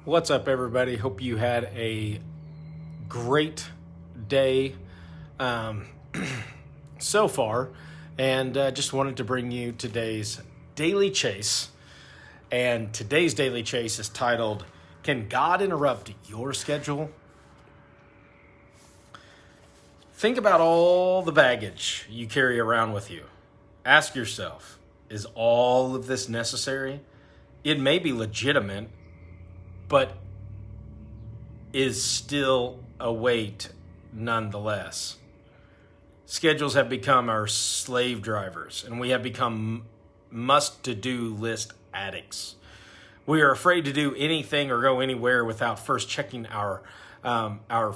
What's up, everybody? Hope you had a great day so far, and just wanted to bring you today's Daily Chase. And today's Daily Chase is titled, Can God Interrupt Your Schedule? Think about all the baggage you carry around with you. Ask yourself, is all of this necessary? It may be legitimate, but is still a weight nonetheless. Schedules have become our slave drivers, and we have become must-to-do list addicts. We are afraid to do anything or go anywhere without first checking our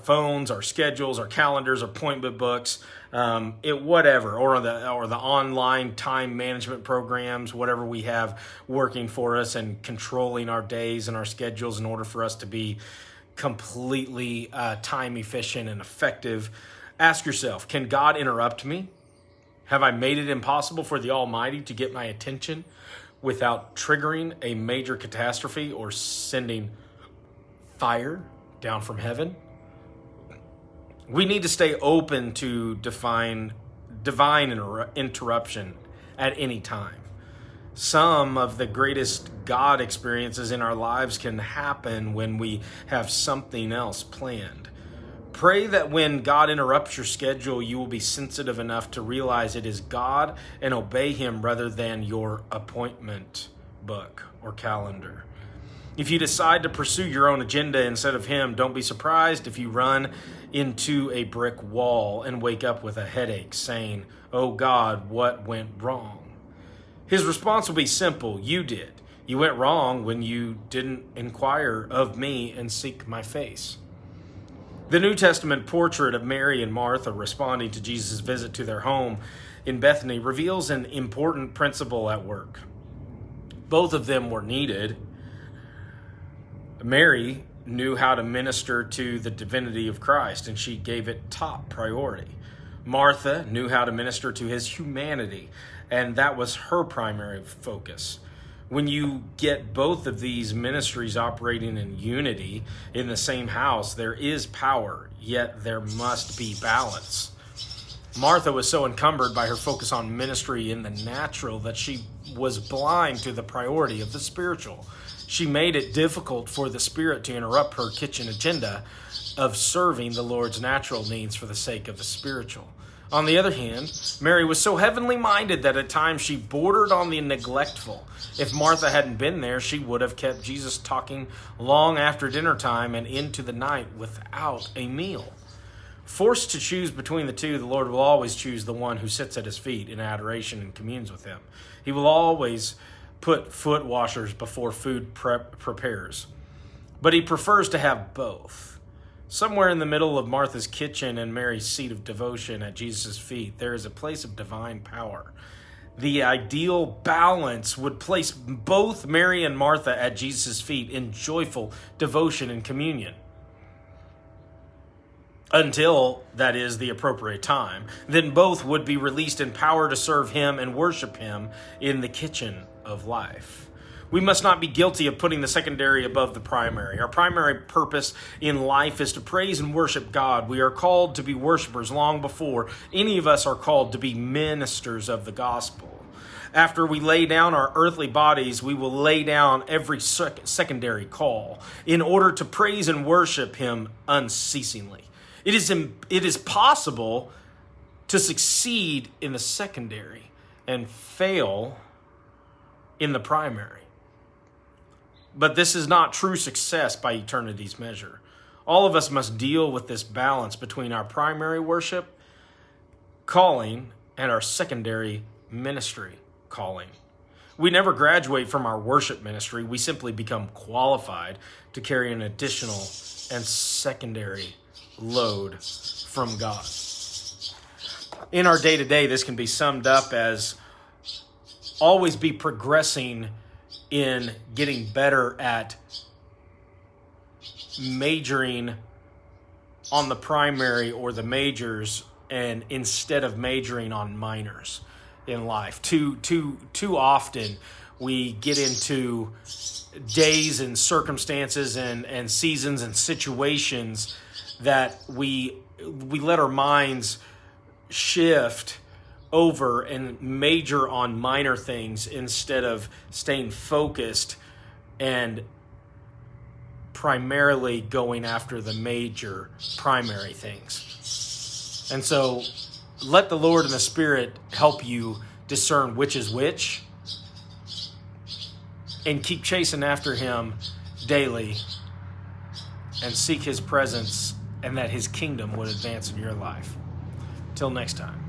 phones, our schedules, our calendars, our appointment books, whatever, or the online time management programs, whatever we have working for us and controlling our days and our schedules in order for us to be completely time efficient and effective. Ask yourself, can God interrupt me? Have I made it impossible for the Almighty to get my attention without triggering a major catastrophe or sending fire down from heaven? We need to stay open to divine interruption at any time. Some of the greatest God experiences in our lives can happen when we have something else planned. Pray that when God interrupts your schedule, you will be sensitive enough to realize it is God and obey Him rather than your appointment book or calendar. If you decide to pursue your own agenda instead of Him, don't be surprised if you run into a brick wall and wake up with a headache saying, "Oh God, what went wrong?" His response will be simple. You did. You went wrong when you didn't inquire of me and seek my face. The New Testament portrait of Mary and Martha responding to Jesus' visit to their home in Bethany reveals an important principle at work. Both of them were needed. Mary knew how to minister to the divinity of Christ, and she gave it top priority. Martha knew how to minister to his humanity, and that was her primary focus. When you get both of these ministries operating in unity in the same house, there is power, yet there must be balance. Martha was so encumbered by her focus on ministry in the natural that she was blind to the priority of the spiritual. She made it difficult for the Spirit to interrupt her kitchen agenda of serving the Lord's natural needs for the sake of the spiritual. On the other hand, Mary was so heavenly minded that at times she bordered on the neglectful. If Martha hadn't been there, she would have kept Jesus talking long after dinner time and into the night without a meal. Forced to choose between the two, the Lord will always choose the one who sits at his feet in adoration and communes with him. He will always put foot washers before food prepares. But he prefers to have both. Somewhere in the middle of Martha's kitchen and Mary's seat of devotion at Jesus' feet, there is a place of divine power. The ideal balance would place both Mary and Martha at Jesus' feet in joyful devotion and communion. Until, that is, the appropriate time. Then both would be released in power to serve Him and worship Him in the kitchen of life. We must not be guilty of putting the secondary above the primary. Our primary purpose in life is to praise and worship God. We are called to be worshipers long before any of us are called to be ministers of the gospel. After we lay down our earthly bodies, we will lay down every secondary call in order to praise and worship Him unceasingly. It is possible to succeed in the secondary and fail in the primary. But this is not true success by eternity's measure. All of us must deal with this balance between our primary worship calling and our secondary ministry calling. We never graduate from our worship ministry. We simply become qualified to carry an additional and secondary load from God. In our day-to-day, this can be summed up as always be progressing in getting better at majoring on the primary or the majors, and instead of majoring on minors in life. Too often we get into days and circumstances and seasons and situations that we let our minds shift over and major on minor things instead of staying focused and primarily going after the major primary things. And so let the Lord and the Spirit help you discern which is which, and keep chasing after Him daily and seek His presence, and that His kingdom would advance in your life. Till next time.